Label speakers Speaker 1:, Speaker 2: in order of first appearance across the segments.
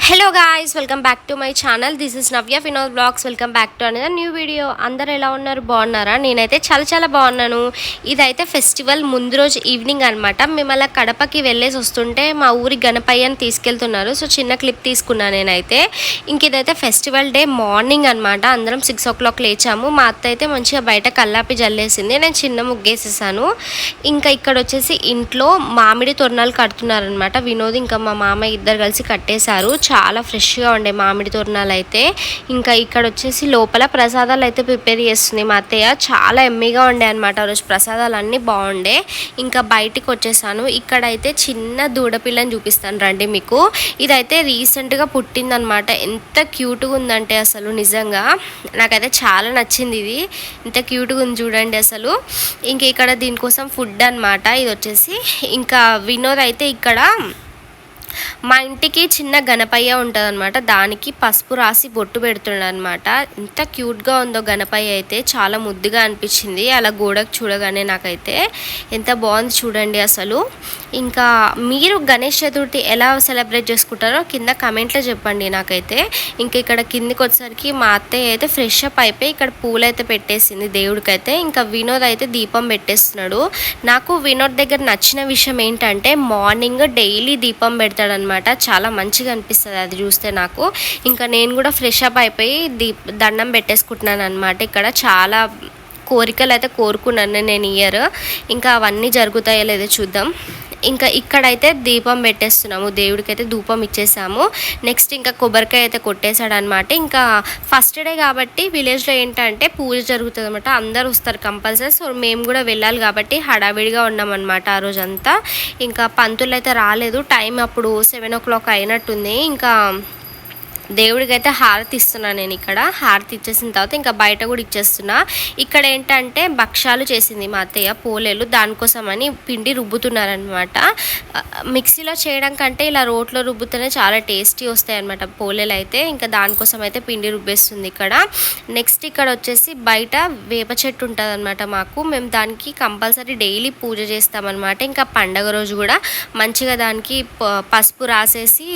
Speaker 1: Hello guys, welcome back to my channel. This is Navya Vinod blogs. Welcome back to another new video. అందరు ఎలా ఉన్నారు? బాగున్నారా? నేనైతే చాలా బాగున్నాను. ఇదైతే ఫెస్టివల్ ముందు రోజు ఈవినింగ్ అనమాట. మేము అలా కడపకి వెళ్ళేసి వస్తుంటే మా ఊరి గణపయ్యని తీసుకెళ్తున్నారు. సో చిన్న క్లిప్ తీసుకున్నాను నేనైతే. ఇంక ఇదైతే ఫెస్టివల్ డే మార్నింగ్ అనమాట. అందరం 6 o'clock లేచాము. మా అత్త అయితే మంచిగా బయట కల్లాపి జల్లేసింది. నేను చిన్న ముగ్గేసేసాను. ఇంకా ఇక్కడ వచ్చేసి ఇంట్లో మామిడి తోరణాలు కడుతున్నారనమాట. వినోద్ ఇంకా మా మామయ్య ఇద్దరు కలిసి కట్టేశారు. చాలా ఫ్రెష్గా ఉండే మామిడి తోరణాలు అయితే. ఇంకా ఇక్కడ వచ్చేసి లోపల ప్రసాదాలు అయితే ప్రిపేర్ చేస్తుంది మా అత్తయ్య. చాలా ఎమ్మీగా ఉండే అనమాట. ఆ రోజు ప్రసాదాలు అన్నీ బాగుండే. ఇంకా బయటికి వచ్చేసాను. ఇక్కడైతే చిన్న దూడపిల్లని చూపిస్తాను రండి మీకు. ఇదైతే రీసెంట్గా పుట్టిందనమాట. ఎంత క్యూట్గా ఉందంటే అసలు నిజంగా నాకైతే చాలా నచ్చింది. ఇది ఎంత క్యూట్గా ఉంది చూడండి అసలు. ఇంకా ఇక్కడ దీనికోసం ఫుడ్ అనమాట. ఇది వచ్చేసి ఇంకా వినోద్ అయితే ఇక్కడ మా ఇంటికి చిన్న గణపయ్య ఉంటుంది అనమాట. దానికి పసుపు రాసి బొట్టు పెడుతున్నాడు అనమాట. ఎంత క్యూట్గా ఉందో గణపయ్య అయితే. చాలా ముద్దుగా అనిపించింది అలా గోడకు చూడగానే. నాకైతే ఎంత బాగుంది చూడండి అసలు. ఇంకా మీరు గణేష్ చతుర్థి ఎలా సెలబ్రేట్ చేసుకుంటారో కింద కమెంట్లో చెప్పండి నాకైతే. ఇంకా ఇక్కడ కిందికి వచ్చేసరికి మా అత్తయ్య అయితే ఫ్రెష్ అప్ అయిపోయి ఇక్కడ పూలు అయితే పెట్టేసింది దేవుడికైతే. ఇంకా వినోద్ అయితే దీపం పెట్టేస్తున్నాడు. నాకు వినోద్ దగ్గర నచ్చిన విషయం ఏంటంటే మార్నింగ్ డైలీ దీపం పెడతాడనమాట. చాలా మంచిగా అనిపిస్తుంది అది చూస్తే నాకు. ఇంకా నేను కూడా ఫ్రెష్ అప్ అయిపోయి దండం పెట్టేసుకుంటున్నాను అనమాట. ఇక్కడ చాలా కోరికలు అయితే కోరుకున్నాను నేను ఇయర్. ఇంకా అవన్నీ జరుగుతాయో లేదో చూద్దాం. ఇంకా ఇక్కడైతే దీపం పెట్టేస్తున్నాము. దేవుడికి అయితే ధూపం ఇచ్చేసాము. నెక్స్ట్ ఇంకా కొబ్బరికాయ అయితే కొట్టేశాడు అనమాట. ఇంకా ఫస్ట్ డే కాబట్టి విలేజ్లో ఏంటంటే పూజ జరుగుతుంది అనమాట. అందరూ వస్తారు కంపల్సరీ. సో మేము కూడా వెళ్ళాలి కాబట్టి హడావిడిగా ఉన్నామన్నమాట ఆ రోజంతా. ఇంకా పంతులు అయితే రాలేదు. టైం అప్పుడు 7 o'clock అయినట్టుంది. ఇంకా దేవుడికి అయితే హారతి ఇస్తున్నాను నేను. ఇక్కడ హారతి ఇచ్చేసిన తర్వాత ఇంకా బయట కూడా ఇచ్చేస్తున్నా. ఇక్కడ ఏంటంటే భక్షాలు చేసింది మా అత్తయ్య, పోలేలు. దానికోసమని పిండి రుబ్బుతున్నారనమాట. మిక్సీలో చేయడం కంటే ఇలా రోట్లో రుబ్బుతూనే చాలా టేస్టీ వస్తాయి అనమాట పోలేలు అయితే. ఇంకా దానికోసం అయితే పిండి రుబ్బేస్తుంది ఇక్కడ. నెక్స్ట్ ఇక్కడ వచ్చేసి బయట వేప చెట్టు ఉంటుంది అనమాట మాకు. మేము దానికి కంపల్సరీ డైలీ పూజ చేస్తామన్నమాట. ఇంకా పండగ రోజు కూడా మంచిగా దానికి పసుపు రాసేసి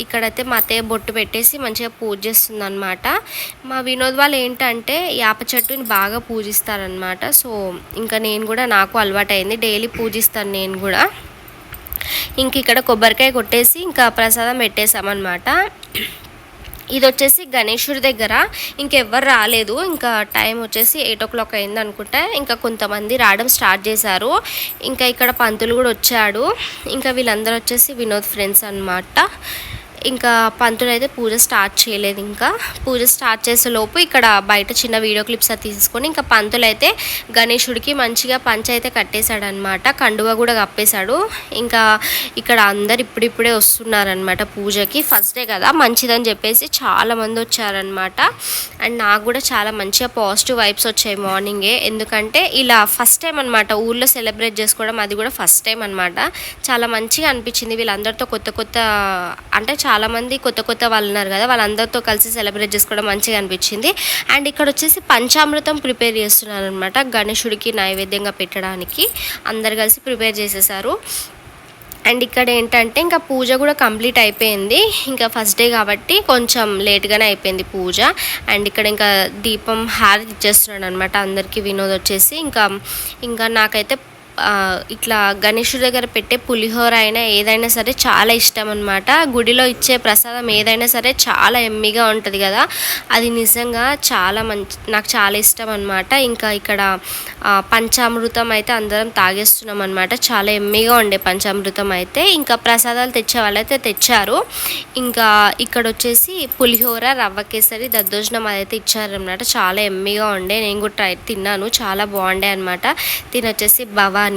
Speaker 1: ఇక్కడైతే మా అత్తయ్య బొట్టు పెట్టేసి మంచిగా పూజ చేస్తుంది అనమాట. మా వినోద్ వాళ్ళు ఏంటంటే యాప చెట్టుని బాగా పూజిస్తారనమాట. సో ఇంకా నేను కూడా నాకు అలవాటు అయింది, డైలీ పూజిస్తాను నేను కూడా. ఇంక ఇక్కడ కొబ్బరికాయ కొట్టేసి ఇంకా ప్రసాదం పెట్టేసామన్నమాట. ఇది వచ్చేసి గణేశుడి దగ్గర ఇంకెవ్వరు రాలేదు. ఇంకా టైం వచ్చేసి 8 o'clock అయింది అనుకుంటా. ఇంకా కొంతమంది రావడం స్టార్ట్ చేశారు. ఇంకా ఇక్కడ పంతులు కూడా వచ్చాడు. ఇంకా వీళ్ళందరూ వచ్చేసి వినోద్ ఫ్రెండ్స్ అనమాట. ఇంకా పంతులు అయితే పూజ స్టార్ట్ చేయలేదు. ఇంకా పూజ స్టార్ట్ చేసే లోపు ఇక్కడ బయట చిన్న వీడియో క్లిప్స్ అది తీసుకొని ఇంకా పంతులు అయితే గణేశుడికి మంచిగా పంచె అయితే కట్టేశాడనమాట. కండువ కూడా కప్పేశాడు. ఇంకా ఇక్కడ అందరు ఇప్పుడిప్పుడే వస్తున్నారనమాట పూజకి. ఫస్ట్ డే కదా మంచిదని చెప్పేసి చాలామంది వచ్చారనమాట. అండ్ నాకు కూడా చాలా మంచిగా పాజిటివ్ వైబ్స్ వచ్చాయి మార్నింగే. ఎందుకంటే ఇలా ఫస్ట్ టైం అనమాట ఊర్లో సెలబ్రేట్ చేసుకోవడం. అది కూడా ఫస్ట్ టైం అనమాట. చాలా మంచిగా అనిపించింది. వీళ్ళందరితో కొత్త అంటే చాలామంది కొత్త వాళ్ళు ఉన్నారు కదా, వాళ్ళందరితో కలిసి సెలబ్రేట్ చేసుకోవడం మంచిగా అనిపించింది. అండ్ ఇక్కడ వచ్చేసి పంచామృతం ప్రిపేర్ చేస్తున్నారు అనమాట గణేశుడికి నైవేద్యంగా పెట్టడానికి. అందరు కలిసి ప్రిపేర్ చేసేసారు. అండ్ ఇక్కడ ఏంటంటే ఇంకా పూజ కూడా కంప్లీట్ అయిపోయింది. ఇంకా ఫస్ట్ డే కాబట్టి కొంచెం లేట్గానే అయిపోయింది పూజ. అండ్ ఇక్కడ ఇంకా దీపం హారతి ఇచ్చేస్తున్నాడు అనమాట అందరికీ వినోద్ వచ్చేసి. ఇంకా నాకైతే ఇట్లా గణేశుడి దగ్గర పెట్టే పులిహోర అయినా ఏదైనా సరే చాలా ఇష్టం అనమాట. గుడిలో ఇచ్చే ప్రసాదం ఏదైనా సరే చాలా ఎమ్మిగా ఉంటుంది కదా, అది నిజంగా చాలా నాకు చాలా ఇష్టం అనమాట. ఇంకా ఇక్కడ పంచామృతం అయితే అందరం తాగేస్తున్నాం అనమాట. చాలా ఎమ్మిగా ఉండే పంచామృతం అయితే. ఇంకా ప్రసాదాలు తెచ్చే వాళ్ళైతే తెచ్చారు. ఇంకా ఇక్కడ వచ్చేసి పులిహోర, రవ్వ కేసరి, దద్దోజనం అదైతే ఇచ్చారనమాట. చాలా ఎమ్మిగా ఉండే. నేను కూడా తిన్నాను, చాలా బాగుండే అనమాట. తినొచ్చేసి భవానీ.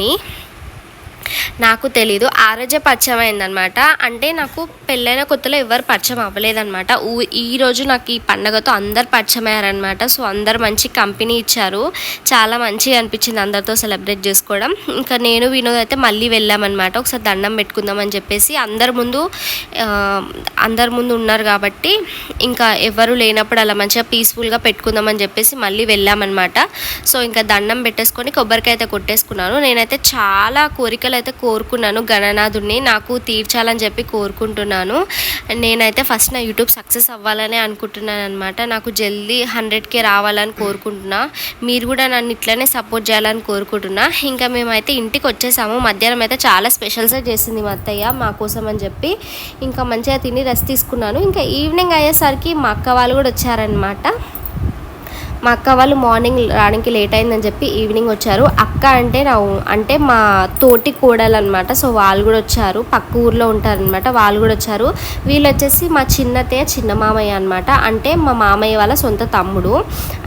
Speaker 1: నాకు తెలీదు, ఆ రోజే పరిచయం అయిందనమాట. అంటే నాకు పెళ్ళైన కొత్తలో ఎవరు పరిచయం అవ్వలేదన్నమాట. ఈరోజు నాకు ఈ పండగతో అందరు పరిచయం అయ్యారనమాట. సో అందరు మంచి కంపెనీ ఇచ్చారు. చాలా మంచిగా అనిపించింది అందరితో సెలబ్రేట్ చేసుకోవడం. ఇంకా నేను వినోద్ అయితే మళ్ళీ వెళ్ళామన్నమాట. ఒకసారి దండం పెట్టుకుందామని చెప్పేసి. అందరి ముందు ఉన్నారు కాబట్టి ఇంకా ఎవరు లేనప్పుడు అలా మంచిగా పీస్ఫుల్గా పెట్టుకుందామని చెప్పేసి మళ్ళీ వెళ్ళామన్నమాట. సో ఇంకా దండం పెట్టేసుకొని కొబ్బరికాయ అయితే కొట్టేసుకున్నాను. నేనైతే చాలా కోరికలు పూజలు అయితే కోరుకున్నాను గణనాథుడిని, నాకు తీర్చాలని చెప్పి కోరుకుంటున్నాను. నేనైతే ఫస్ట్ నా యూట్యూబ్ సక్సెస్ అవ్వాలని అనుకుంటున్నాను అనమాట. నాకు జల్దీ 100K రావాలని కోరుకుంటున్నా. మీరు కూడా నన్ను ఇట్లనే సపోర్ట్ చేయాలని కోరుకుంటున్నా. ఇంకా మేమైతే ఇంటికి వచ్చేసాము. మధ్యాహ్నం అయితే చాలా స్పెషల్స్ చేసింది మా అత్తయ్య మా కోసం అని చెప్పి ఇంకా మంచిగా తిని రెస్ట్ తీసుకున్నాను. ఇంకా ఈవినింగ్ అయ్యేసరికి మా అక్క వాళ్ళు కూడా వచ్చారనమాట. మా అక్క వాళ్ళు మార్నింగ్ రావడానికి లేట్ అయిందని చెప్పి ఈవినింగ్ వచ్చారు. అక్క అంటే మా తోటి కోడలు అనమాట. సో వాళ్ళు కూడా వచ్చారు, పక్క ఊర్లో ఉంటారనమాట, వాళ్ళు కూడా వచ్చారు. వీళ్ళు వచ్చేసి మా చిన్న మామయ్య అనమాట, అంటే మా మామయ్య వాళ్ళ సొంత తమ్ముడు.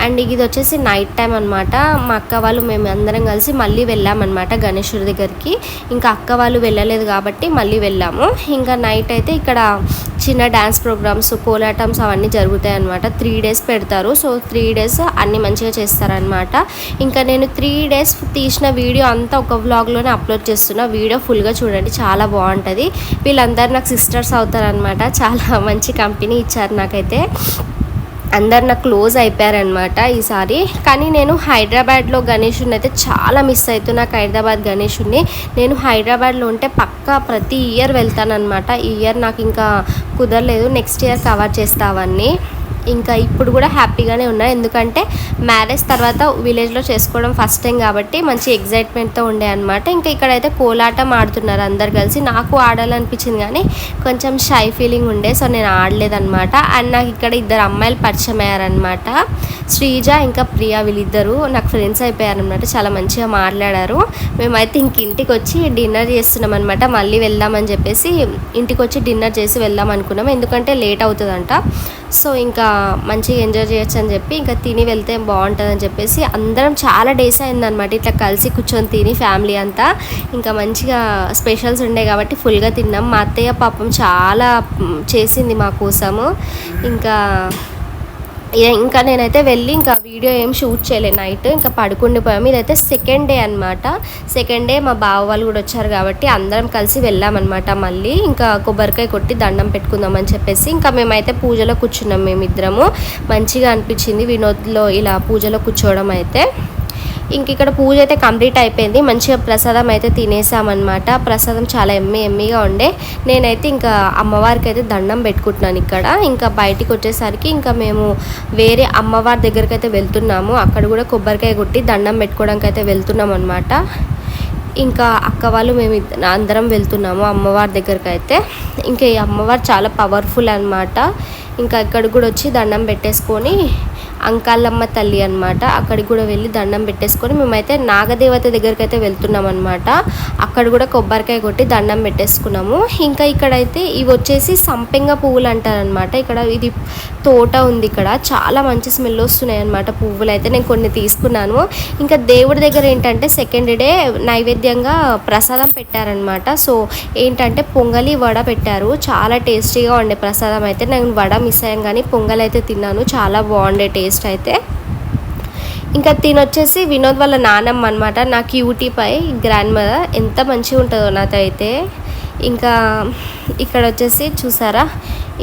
Speaker 1: అండ్ ఇది వచ్చేసి నైట్ టైం అనమాట. మా అక్క వాళ్ళు మేము అందరం కలిసి మళ్ళీ వెళ్ళామన్నమాట గణేశుడి దగ్గరికి. ఇంకా అక్క వాళ్ళు వెళ్ళలేదు కాబట్టి మళ్ళీ వెళ్ళాము. ఇంకా నైట్ అయితే ఇక్కడ చిన్న డ్యాన్స్ ప్రోగ్రామ్స్, కోలాటమ్స్ అవన్నీ జరుగుతాయి అనమాట. 3 days పెడతారు. సో 3 days అన్నీ మంచిగా చేస్తారనమాట. ఇంకా నేను 3 days తీసిన వీడియో అంతా ఒక వ్లాగ్లోనే అప్లోడ్ చేస్తున్నా. వీడియో ఫుల్గా చూడండి, చాలా బాగుంటుంది. వీళ్ళందరూ నాకు సిస్టర్స్ అవుతారనమాట. చాలా మంచి కంపెనీ ఇచ్చారు నాకైతే. అందరు నాకు క్లోజ్ అయిపోయారనమాట ఈసారి. కానీ నేను హైదరాబాద్లో గణేషుని అయితే చాలా మిస్ అవుతున్నా. నాకు హైదరాబాద్ గణేషుని నేను హైదరాబాద్లో ఉంటే పక్కా ప్రతి ఇయర్ వెళ్తానమాట. ఈ ఇయర్ నాకు ఇంకా కుదరలేదు, నెక్స్ట్ ఇయర్ కవర్ చేస్తా అవన్నీ. ఇంకా ఇప్పుడు కూడా హ్యాపీగానే ఉన్నా, ఎందుకంటే మ్యారేజ్ తర్వాత విలేజ్లో చేసుకోవడం ఫస్ట్ టైం కాబట్టి మంచి ఎగ్జైట్మెంట్తో ఉండే అనమాట. ఇంకా ఇక్కడైతే కోలాటం ఆడుతున్నారు అందరు కలిసి. నాకు ఆడాలనిపించింది కానీ కొంచెం షై ఫీలింగ్ ఉండే, సో నేను ఆడలేదన్నమాట. అండ్ నాకు ఇక్కడ 2 అమ్మాయిలు పరిచయం అయ్యారనమాట, శ్రీజ ఇంకా ప్రియా. వీళ్ళిద్దరూ నాకు ఫ్రెండ్స్ అయిపోయారనమాట, చాలా మంచిగా మాట్లాడారు. మేమైతే ఇంటికి వచ్చి డిన్నర్ చేస్తున్నాం అనమాట. మళ్ళీ వెళ్దామని చెప్పేసి ఇంటికి వచ్చి డిన్నర్ చేసి వెళ్దాం అనుకున్నాం, ఎందుకంటే లేట్ అవుతుందంట. సో ఇంకా మంచిగా ఎంజాయ్ చేయొచ్చు అని చెప్పి ఇంకా తిని వెళ్తే బాగుంటుందని చెప్పేసి అందరం చాలా డేస్ అయిందనమాట ఇట్లా కలిసి కూర్చొని తిని ఫ్యామిలీ అంతా. ఇంకా మంచిగా స్పెషల్స్ ఉండే కాబట్టి ఫుల్గా తిన్నాం. మా అత్తయ్య పాపం చాలా చేసింది మా కోసము. ఇంకా నేనైతే వెళ్ళి ఇంకా వీడియో ఏం షూట్ చేయలేదు నైట్, ఇంకా పడుకుండిపోయాము. ఇదైతే సెకండ్ డే అనమాట. సెకండ్ డే మా బావ వాళ్ళు కూడా వచ్చారు కాబట్టి అందరం కలిసి వెళ్ళామన్నమాట. మళ్ళీ ఇంకా కొబ్బరికాయ కొట్టి దండం పెట్టుకుందామని చెప్పేసి ఇంకా మేమైతే పూజలో కూర్చున్నాం మేమిద్దరము. మంచిగా అనిపించింది వినోద్లో ఇలా పూజలో కూర్చోవడం అయితే. ఇంక ఇక్కడ పూజ అయితే కంప్లీట్ అయిపోయింది. మంచిగా ప్రసాదం అయితే తినేసామన్నమాట. ప్రసాదం చాలా ఎమ్మీగా ఉండే. నేనైతే ఇంకా అమ్మవారికి అయితే దండం పెట్టుకుంటున్నాను ఇక్కడ. ఇంకా బయటికి వచ్చేసరికి ఇంకా మేము వేరే అమ్మవారి దగ్గరికి అయితే వెళ్తున్నాము. అక్కడ కూడా కొబ్బరికాయ కొట్టి దండం పెట్టుకోవడానికి అయితే వెళ్తున్నాం అనమాట. ఇంకా అక్క వాళ్ళు మేము అందరం వెళ్తున్నాము అమ్మవారి దగ్గరికి అయితే. ఇంకా ఈ అమ్మవారు చాలా పవర్ఫుల్ అనమాట. ఇంకా ఇక్కడ కూడా వచ్చి దండం పెట్టేసుకొని అంకాలమ్మ తల్లి అనమాట, అక్కడికి కూడా వెళ్ళి దండం పెట్టేసుకొని మేమైతే నాగదేవత దగ్గరికి అయితే వెళ్తున్నాం అనమాట. అక్కడ కూడా కొబ్బరికాయ కొట్టి దండం పెట్టేసుకున్నాము. ఇంకా ఇక్కడైతే ఇవి వచ్చేసి సంపెంగ పువ్వులు అంటారనమాట. ఇక్కడ ఇది తోట ఉంది, ఇక్కడ చాలా మంచి స్మెల్ వస్తున్నాయి అనమాట పువ్వులు అయితే. నేను కొన్ని తీసుకున్నాను. ఇంకా దేవుడి దగ్గర ఏంటంటే సెకండ్ డే నైవేద్యంగా ప్రసాదం పెట్టారనమాట. సో ఏంటంటే పొంగలి వడ పెట్టారు, చాలా టేస్టీగా ఉండే ప్రసాదం అయితే. నేను వడ మిస్ అయ్యాను కానీ పొంగల్ అయితే తిన్నాను, చాలా బాగుండే టేస్ట్ అయితే. ఇంకా తినొచ్చేసి వినోద్ వాళ్ళ నానమ్మ అనమాట, నా క్యూటీపై గ్రాండ్ మదర్. ఎంత మంచిగా ఉంటుందో నాతో అయితే. ఇంకా ఇక్కడ వచ్చేసి చూసారా,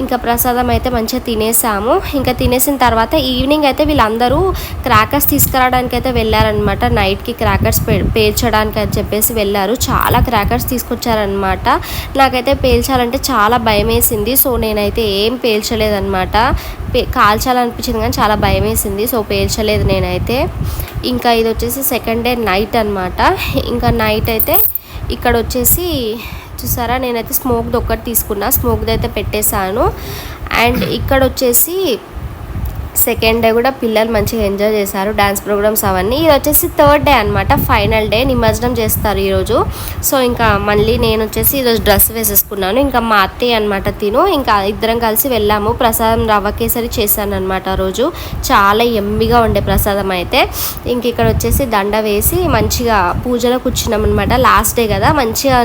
Speaker 1: ఇంకా ప్రసాదం అయితే మంచిగా తినేసాము. ఇంకా తినేసిన తర్వాత ఈవినింగ్ అయితే వీళ్ళందరూ క్రాకర్స్ తీసుకురావడానికి అయితే వెళ్ళారనమాట. నైట్కి క్రాకర్స్ పేల్చడానికి అని చెప్పేసి వెళ్ళారు. చాలా క్రాకర్స్ తీసుకొచ్చారనమాట. నాకైతే పేల్చాలంటే చాలా భయం వేసింది. సో నేనైతే ఏం పేల్చలేదనమాట. కాల్చాలనిపించింది కానీ చాలా భయం వేసింది, సో పేల్చలేదు నేనైతే. ఇంకా ఇది వచ్చేసి సెకండ్ డే నైట్ అనమాట. ఇంకా నైట్ అయితే ఇక్కడ వచ్చేసి చూసారా, నేనైతే స్మోక్ది ఒక్కటి తీసుకున్నా, స్మోక్ది అయితే పెట్టేశాను. అండ్ ఇక్కడ వచ్చేసి సెకండ్ డే కూడా పిల్లలు మంచిగా ఎంజాయ్ చేశారు, డ్యాన్స్ ప్రోగ్రామ్స్ అవన్నీ. ఇది వచ్చేసి థర్డ్ డే అనమాట, ఫైనల్ డే. నిమజ్జనం చేస్తారు ఈరోజు. సో ఇంకా మళ్ళీ నేను వచ్చేసి ఈరోజు డ్రెస్ వేసేసుకున్నాను. ఇంకా మా అత్తయ్య అనమాట తిను, ఇంకా ఇద్దరం కలిసి వెళ్ళాము. ప్రసాదం రవ్వ కేసరి చేశాను అనమాట ఆ రోజు, చాలా ఎమ్మిగా ఉండే ప్రసాదం అయితే. ఇంక ఇక్కడ వచ్చేసి దండ వేసి మంచిగా పూజలో కూర్చున్నాం అనమాట. లాస్ట్ డే కదా, మంచిగా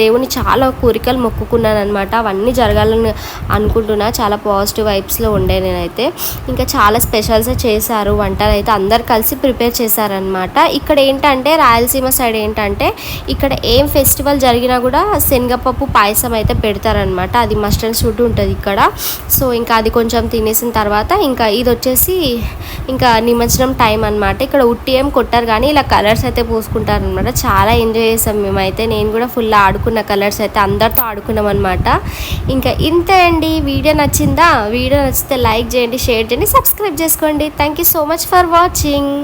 Speaker 1: దేవుని చాలా కోరికలు మొక్కుకున్నాను అనమాట. అవన్నీ జరగాలని అనుకుంటున్నా, చాలా పాజిటివ్ వైబ్స్లో ఉండే నేనైతే. ఇంకా చాలా స్పెషల్స్ చేశారు. వంటలు అయితే అందరు కలిసి ప్రిపేర్ చేశారనమాట. ఇక్కడ ఏంటంటే రాయలసీమ సైడ్ ఏంటంటే ఇక్కడ ఏం ఫెస్టివల్ జరిగినా కూడా శనగపప్పు పాయసం అయితే పెడతారనమాట. అది మస్ట్ అండ్ షుడ్ ఉంటుంది ఇక్కడ. సో ఇంకా అది కొంచెం తినేసిన తర్వాత ఇంకా ఇది వచ్చేసి ఇంకా నిమజ్జనం టైం అనమాట. ఇక్కడ ఉట్టి ఏం కొట్టారు కానీ ఇలా కలర్స్ అయితే పూసుకుంటారు అనమాట. చాలా ఎంజాయ్ చేసాం మేమైతే. నేను కూడా ఫుల్ ఆడుకున్న కలర్స్ అయితే అందరితో ఆడుకున్నాం అనమాట. ఇంకా ఇంతే అండి. వీడియో నచ్చిందా? వీడియో నచ్చితే లైక్ చేయండి, షేర్ చేయండి, సబ్స్క్రైబ్ చేసుకోండి. Thank you so much for watching.